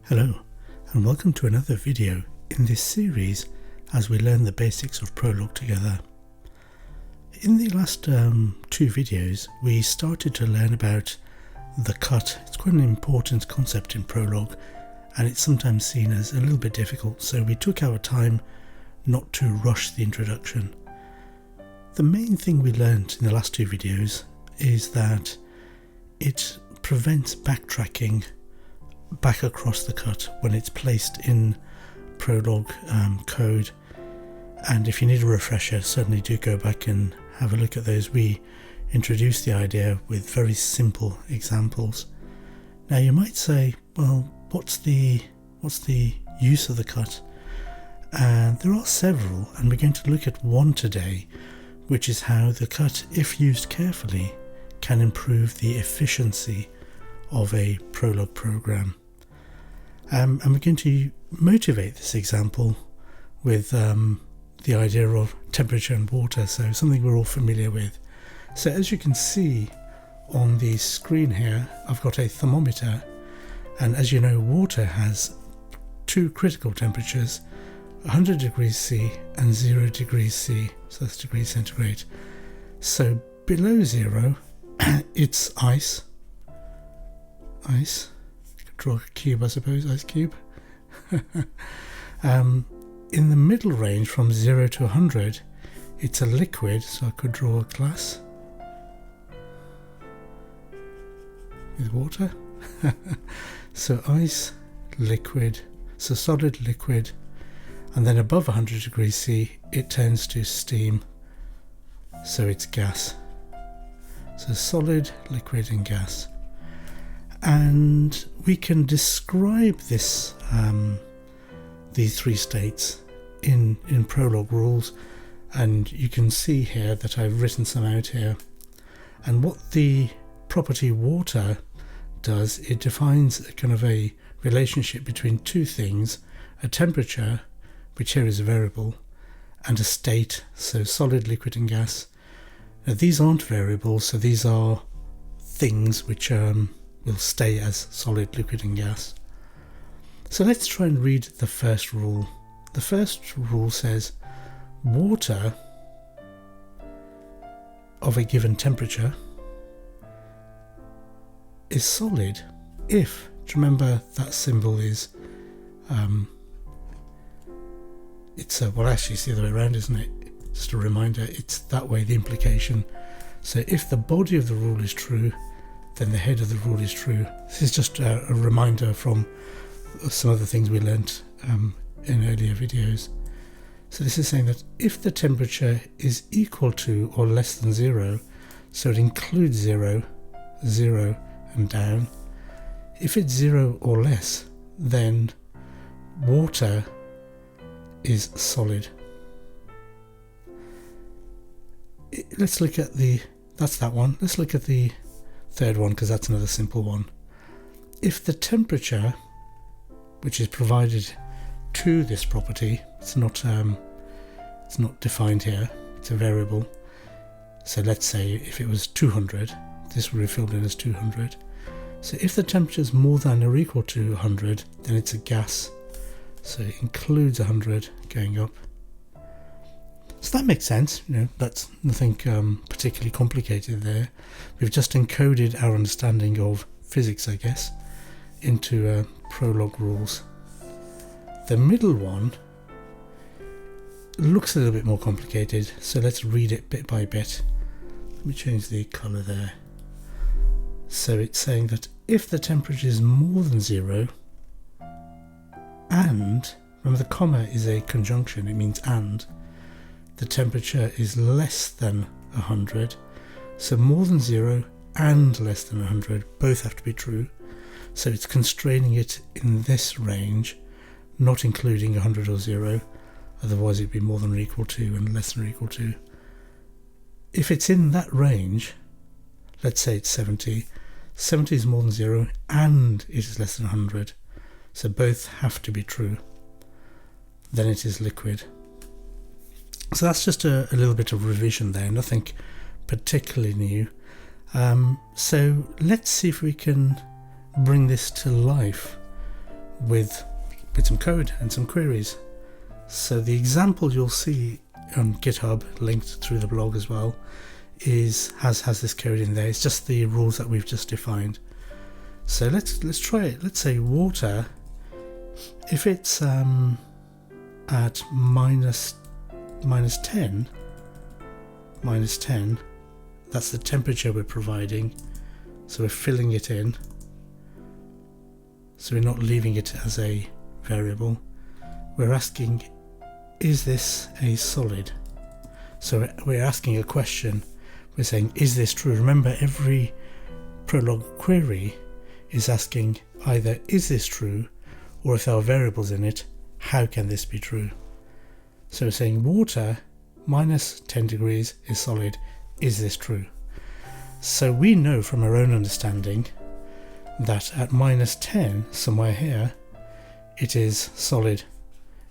Hello and welcome to another video in this series as we learn the basics of Prolog together. In the last two videos we started to learn about the cut. It's quite an important concept in Prolog and it's sometimes seen as a little bit difficult, so we took our time not to rush the introduction. The main thing we learned in the last two videos is that it prevents backtracking back across the cut when it's placed in Prolog code, and if you need a refresher, certainly do go back and have a look at those. We introduced the idea with very simple examples. Now you might say, well, what's the use of the cut? And there are several, and we're going to look at one today, which is how the cut, if used carefully, can improve the efficiency of a Prolog program. And we're going to motivate this example with the idea of temperature and water, so something we're all familiar with. So as you can see on the screen here, I've got a thermometer, and as you know, water has two critical temperatures, 100 degrees C and 0 degrees C, so that's degrees centigrade. So below 0 it's ice. Draw a cube, I suppose, ice cube. In the middle range from 0 to 100 it's a liquid, so I could draw a glass with water. So ice, liquid, so solid, liquid, and then above 100 degrees C it turns to steam, so it's gas. So solid, liquid and gas. And we can describe this these three states in Prolog rules, and you can see here that I've written some out here. And what the property water does, it defines a kind of a relationship between two things: a temperature, which here is a variable, and a state, so solid, liquid and gas. Now these aren't variables, so these are things which will stay as solid, liquid and gas. So let's try and read the first rule. The first rule says water of a given temperature is solid if, do you remember that symbol is well actually it's the other way around, isn't it? Just a reminder, it's that way, the implication. So if the body of the rule is true, then the head of the rule is true. This is just a reminder from some of the things we learnt in earlier videos. So this is saying that if the temperature is equal to or less than 0, so it includes 0, 0 and down, if it's 0 or less, then water is solid. Let's look at that's that one. Let's look at the third one, because that's another simple one. If the temperature, which is provided to this property, it's not defined here, it's a variable. So let's say if it was 200, this would be filled in as 200. So if the temperature is more than or equal to 100, then it's a gas. So it includes 100 going up. So that makes sense, that's nothing particularly complicated there. We've just encoded our understanding of physics, I guess, into Prolog rules. The middle one looks a little bit more complicated, so let's read it bit by bit. Let me change the colour there. So it's saying that if the temperature is more than 0 and, remember the comma is a conjunction, it means and, the temperature is less than 100, so more than 0 and less than 100 both have to be true, so it's constraining it in this range, not including 100 or 0, otherwise it'd be more than or equal to and less than or equal to. If it's in that range, let's say it's 70, 70 is more than 0 and it is less than 100, so both have to be true, then it is liquid. So that's just a little bit of revision there, nothing particularly new. So let's see if we can bring this to life with some code and some queries. So the example you'll see on GitHub, linked through the blog as well, has this code in there. It's just the rules that we've just defined. So let's try it. Let's say water, if it's at minus 10, that's the temperature we're providing. So we're filling it in. So we're not leaving it as a variable. We're asking, is this a solid? So we're asking a question. We're saying, is this true? Remember, every Prolog query is asking either, is this true? Or if there are variables in it, how can this be true? So we're saying water minus 10 degrees is solid. Is this true? So we know from our own understanding that at minus 10, somewhere here, it is solid.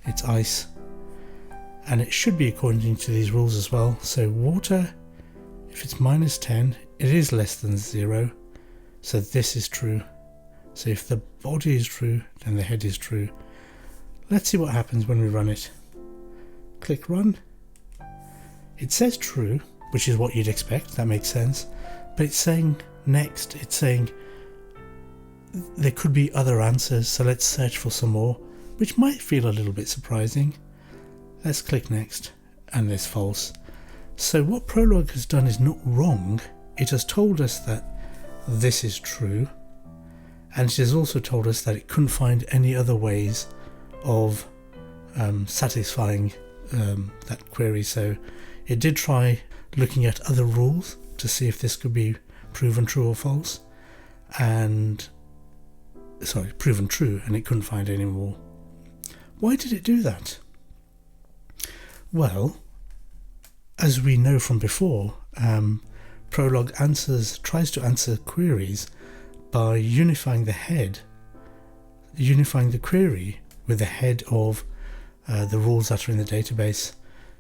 It's ice. And it should be according to these rules as well. So water, if it's minus 10, it is less than 0. So this is true. So if the body is true, then the head is true. Let's see what happens when we run it. Click run. It says true, which is what you'd expect. That makes sense. But it's saying next. It's saying there could be other answers. So let's search for some more, which might feel a little bit surprising. Let's click next, and there's false. So what Prolog has done is not wrong. It has told us that this is true, and it has also told us that it couldn't find any other ways of satisfying that query. So it did try looking at other rules to see if this could be proven true or false, and proven true, and it couldn't find any more. Why did it do that? Well, as we know from before, Prolog tries to answer queries by unifying the query with the head of the rules that are in the database.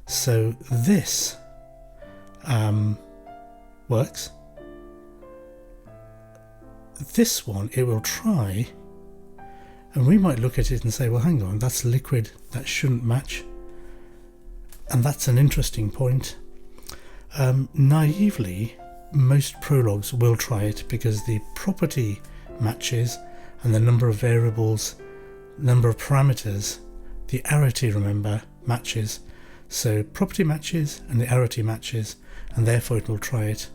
So this works. This one it will try, and we might look at it and say, well, hang on, that's liquid, that shouldn't match. And that's an interesting point. Naively, most Prologs will try it because the property matches and the number of variables, number of parameters, the arity, remember, matches. So property matches and the arity matches, and therefore it will try it.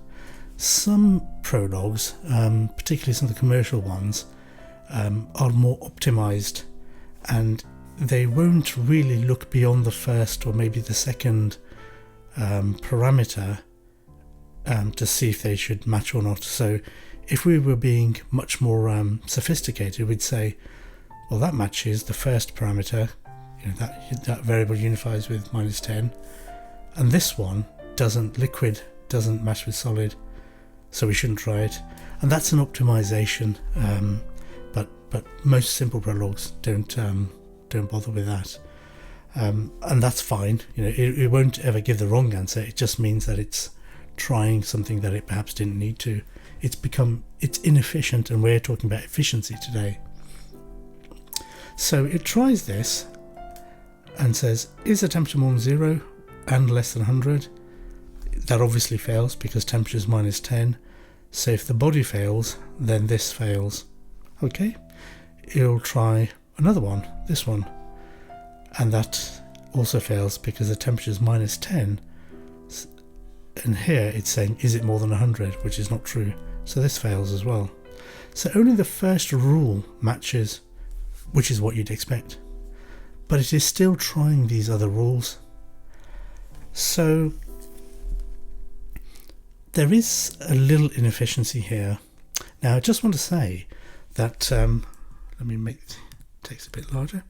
Some Prologs, particularly some of the commercial ones, are more optimized, and they won't really look beyond the first or maybe the second parameter to see if they should match or not. So if we were being much more sophisticated, we'd say, well, that matches the first parameter, that variable unifies with minus 10, and this one liquid doesn't match with solid, so we shouldn't try it. And that's an optimization, but most simple Prologs don't bother with that, and that's fine. It won't ever give the wrong answer. It just means that it's trying something that it perhaps didn't need to. It's inefficient, and we're talking about efficiency today. So it tries this and says, is the temperature more than 0 and less than 100? That obviously fails because temperature is minus 10. So if the body fails, then this fails. Okay, it'll try another one, this one, and that also fails because the temperature is minus 10, and here it's saying, is it more than 100, which is not true, so this fails as well. So only the first rule matches, which is what you'd expect, but it is still trying these other rules. So there is a little inefficiency here. Now I just want to say that let me make the text a bit larger.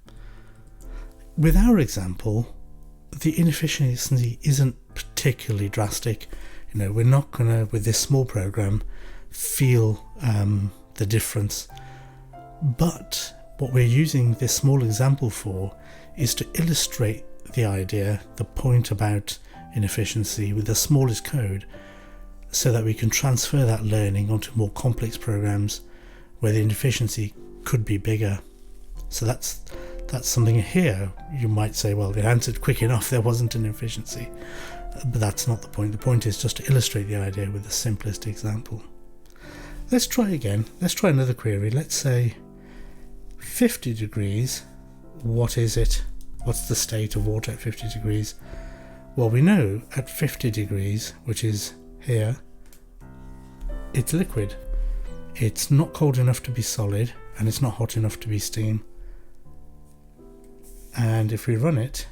With our example, the inefficiency isn't particularly drastic. We're not gonna, with this small program, feel the difference. But what we're using this small example for is to illustrate the idea, the point about inefficiency with the smallest code, so that we can transfer that learning onto more complex programs where the inefficiency could be bigger. So that's something here. You might say, well, it answered quick enough, there wasn't an inefficiency. But that's not the point. The point is just to illustrate the idea with the simplest example. Let's try again. Let's try another query. Let's say 50 degrees. What is it? What's the state of water at 50 degrees? Well, we know at 50 degrees, which is here, it's liquid. It's not cold enough to be solid, and it's not hot enough to be steam. And if we run it,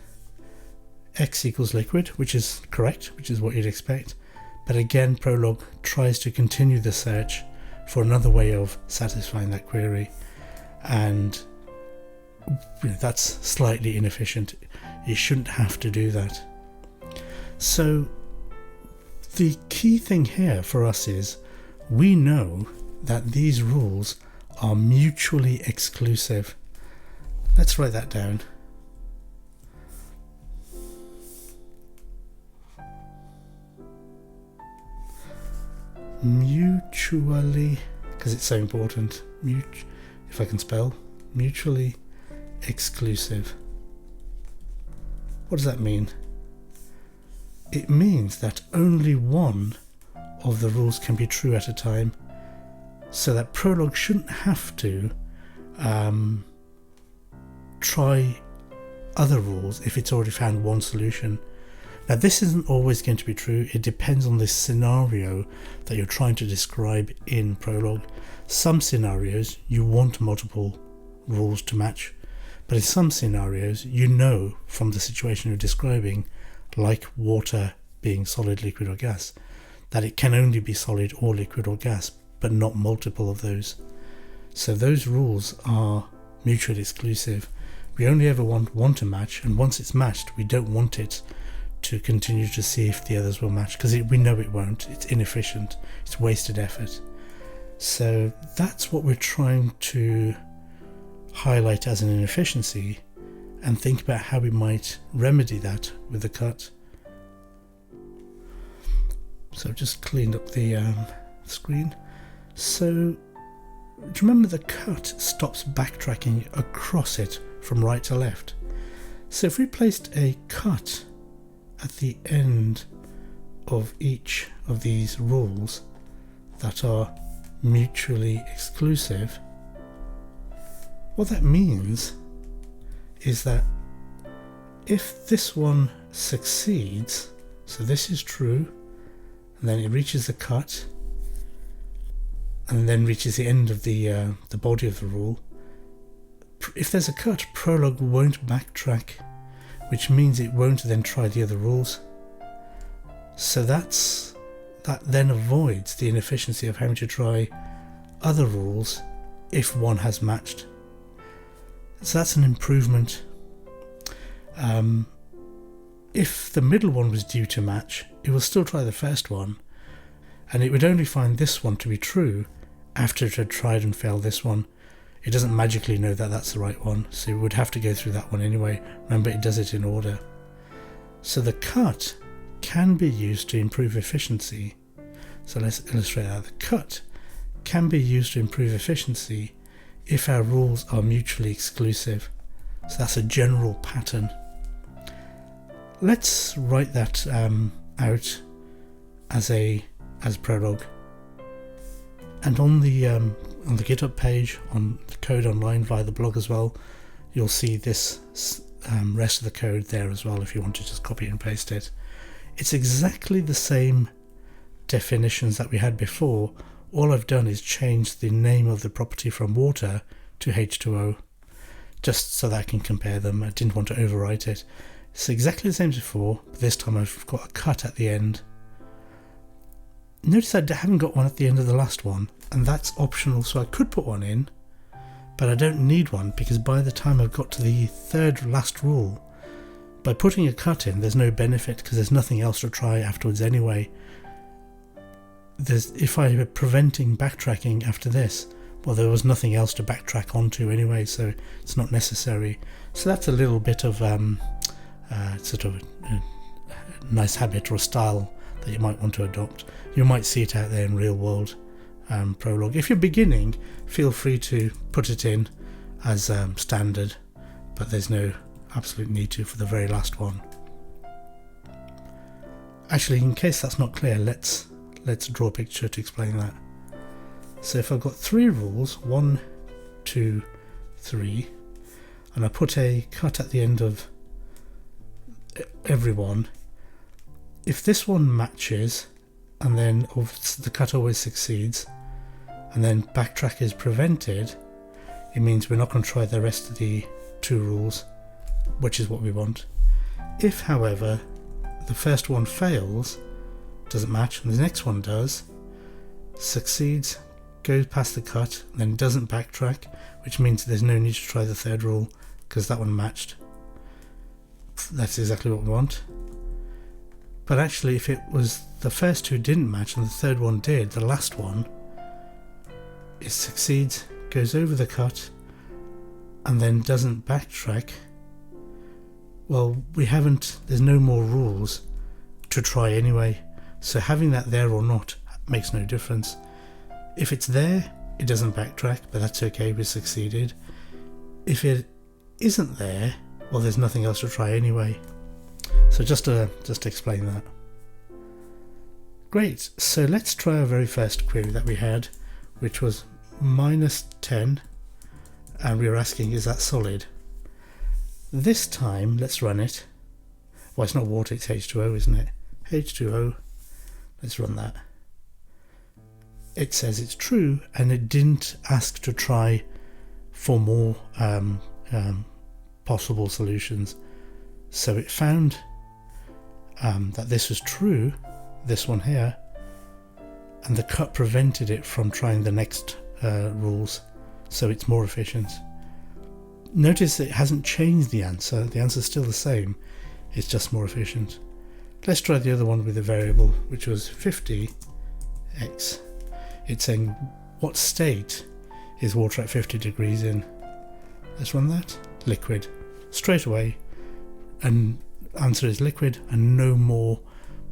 x equals liquid, which is correct, which is what you'd expect. But again, Prolog tries to continue the search for another way of satisfying that query, and that's slightly inefficient. You shouldn't have to do that. So the key thing here for us is we know that these rules are mutually exclusive. Let's write that down. Mutually, because it's so important, if I can spell, mutually exclusive. What does that mean? It means that only one of the rules can be true at a time, so that Prolog shouldn't have to try other rules if it's already found one solution. Now, this isn't always going to be true. It depends on the scenario that you're trying to describe in Prolog. Some scenarios you want multiple rules to match, but in some scenarios you know from the situation you're describing, like water being solid, liquid or gas, that it can only be solid or liquid or gas, but not multiple of those. So those rules are mutually exclusive. We only ever want one to match, and once it's matched, we don't want it to continue to see if the others will match, because we know it won't. It's inefficient, it's wasted effort. So that's what we're trying to highlight as an inefficiency, and think about how we might remedy that with the cut. So I've just cleaned up the screen. So do you remember the cut stops backtracking across it from right to left? So if we placed a cut at the end of each of these rules that are mutually exclusive, what that means is that if this one succeeds, so this is true, and then it reaches the cut, and then reaches the end of the body of the rule, if there's a cut, Prolog won't backtrack, which means it won't then try the other rules. So that then avoids the inefficiency of having to try other rules if one has matched. So that's an improvement. If the middle one was due to match, it will still try the first one, and it would only find this one to be true after it had tried and failed this one. It doesn't magically know that that's the right one, so it would have to go through that one anyway. Remember, it does it in order. So the cut can be used to improve efficiency. So let's illustrate that. The cut can be used to improve efficiency if our rules are mutually exclusive. So that's a general pattern. Let's write that out as Prolog. And on the GitHub page, on the code online via the blog as well, you'll see this rest of the code there as well if you want to just copy and paste it. It's exactly the same definitions that we had before. All I've done is change the name of the property from water to H2O, just so that I can compare them. I didn't want to overwrite it. It's exactly the same as before, but this time I've got a cut at the end. Notice I haven't got one at the end of the last one, and that's optional, so I could put one in, but I don't need one because by the time I've got to the third last rule, by putting a cut in, there's no benefit because there's nothing else to try afterwards anyway. If I were preventing backtracking after this, well, there was nothing else to backtrack onto anyway, so it's not necessary. So that's a little bit of sort of a nice habit or a style that you might want to adopt. You might see it out there in real world Prolog. If you're beginning, feel free to put it in. as standard, but there's no absolute need to for the very last one. Actually, in case that's not clear, let's draw a picture to explain that. So if I've got 3 rules, 1, 2, 3, and I put a cut at the end of every one, if this one matches and then the cut always succeeds and then backtrack is prevented, it means we're not going to try the rest of the 2 rules, which is what we want. If, however, the first one fails, doesn't match, and the next one does, succeeds, goes past the cut, and then doesn't backtrack, which means there's no need to try the 3rd rule because that one matched. That's exactly what we want. But actually, if it was the first 2 didn't match and the 3rd one did, the last one, it succeeds, goes over the cut, and then doesn't backtrack. Well, there's no more rules to try anyway, so having that there or not makes no difference. If it's there, it doesn't backtrack, but that's okay, we succeeded. If it isn't there, well, there's nothing else to try anyway. So just to explain that. Great, so let's try our very first query that we had, which was -10, and we were asking, is that solid? This time, let's run it. Well, it's not water, it's H2O, isn't it? H2O, let's run that. It says it's true, and it didn't ask to try for more possible solutions. So it found that this was true, this one here, and the cut prevented it from trying the next rules, so it's more efficient. Notice it hasn't changed the answer's still the same, it's just more efficient. Let's try the other one with a variable, which was 50x. It's saying, what state is water at 50 degrees in? Let's run that. Liquid. Straight away, and answer is liquid, and no more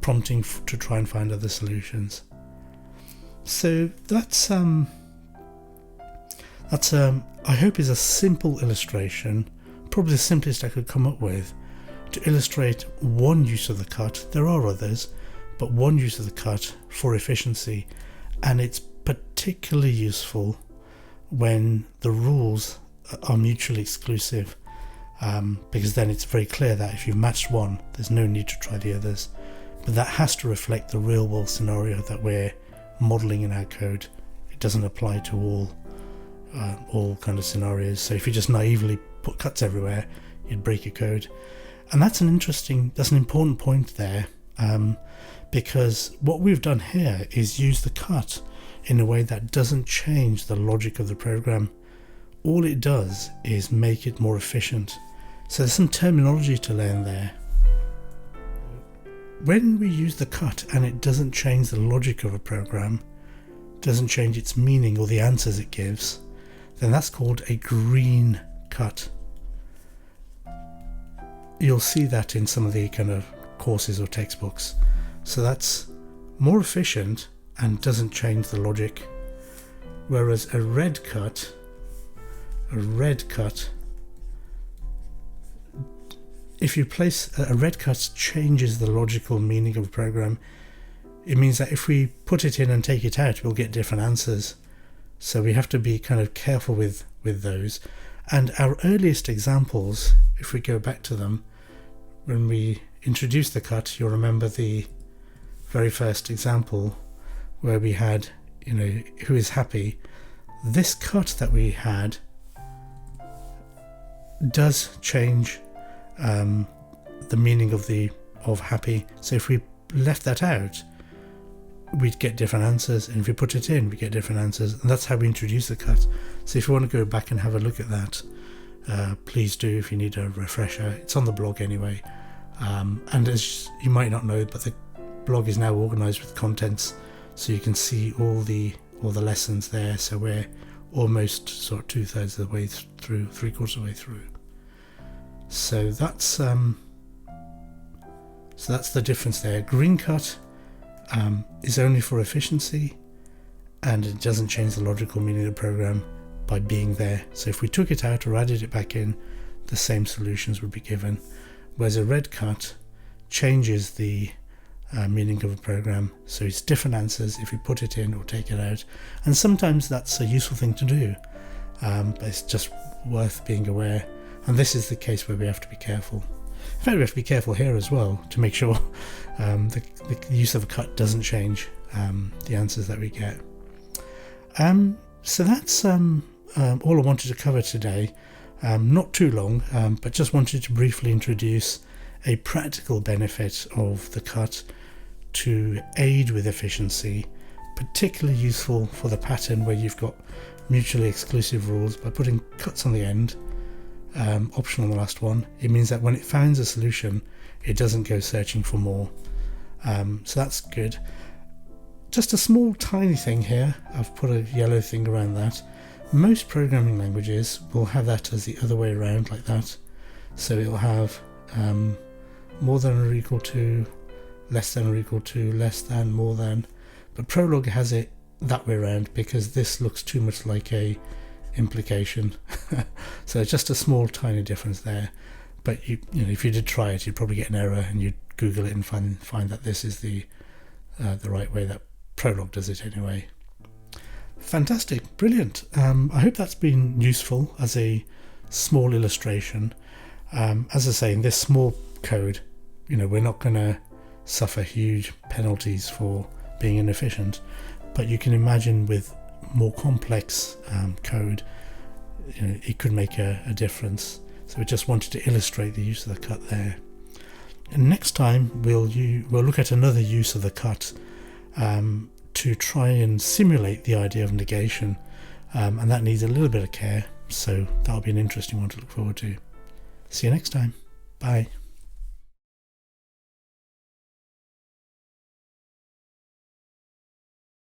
prompting to try and find other solutions. So that's I hope is a simple illustration, probably the simplest I could come up with, to illustrate one use of the cut. There are others, but one use of the cut for efficiency, and it's particularly useful when the rules are mutually exclusive, because then it's very clear that if you've matched one, there's no need to try the others. But that has to reflect the real world scenario that we're modeling in our code. It doesn't apply to all kind of scenarios. So if you just naively put cuts everywhere, you'd break your code. And that's an important point there, because what we've done here is use the cut in a way that doesn't change the logic of the program. All it does is make it more efficient. So there's some terminology to learn there. When we use the cut and it doesn't change the logic of a program, doesn't change its meaning or the answers it gives, then that's called a green cut. You'll see that in some of the kind of courses or textbooks. So that's more efficient and doesn't change the logic. Whereas a red cut, if you place a red cut, changes the logical meaning of a program. It means that if we put it in and take it out, we'll get different answers. So we have to be kind of careful with those. And our earliest examples, if we go back to them, when we introduced the cut, you'll remember the very first example where we had, who is happy. This cut that we had does change the meaning of happy. So if we left that out, we'd get different answers, and if we put it in, we get different answers, and that's how we introduce the cut. So if you want to go back and have a look at that, please do. If you need a refresher, it's on the blog anyway, and as you might not know, but the blog is now organized with contents, so you can see all the lessons there. So we're almost sort of 2/3 of the way through, 3/4 of the way through. So that's the difference there. Green cut is only for efficiency, and it doesn't change the logical meaning of the program. by being there. So if we took it out or added it back in, the same solutions would be given. Whereas a red cut changes the meaning of a program, so it's different answers if you put it in or take it out. And sometimes that's a useful thing to do, but it's just worth being aware. And this is the case where we have to be careful. In fact, we have to be careful here as well to make sure the use of a cut doesn't change the answers that we get. So that's all I wanted to cover today. Not too long, but just wanted to briefly introduce a practical benefit of the cut to aid with efficiency, particularly useful for the pattern where you've got mutually exclusive rules. By putting cuts on the end, optional on the last one, it means that when it finds a solution, it doesn't go searching for more. So that's good. Just a small tiny thing here, I've put a yellow thing around that. Most programming languages will have that as the other way around, like that. So it'll have more than or equal to, less than or equal to, less than, more than. But Prolog has it that way around because this looks too much like a implication. So just a small tiny difference there. But you know, if you did try it, you'd probably get an error, and you'd Google it and find that this is the right way that Prolog does it anyway. Fantastic, brilliant. I hope that's been useful as a small illustration. As I say, in this small code, you know, we're not going to suffer huge penalties for being inefficient, but you can imagine with more complex code, you know, it could make a difference. So we just wanted to illustrate the use of the cut there. And next time we'll look at another use of the cut to try and simulate the idea of negation, and that needs a little bit of care, so that'll be an interesting one to look forward to. See you next time. Bye.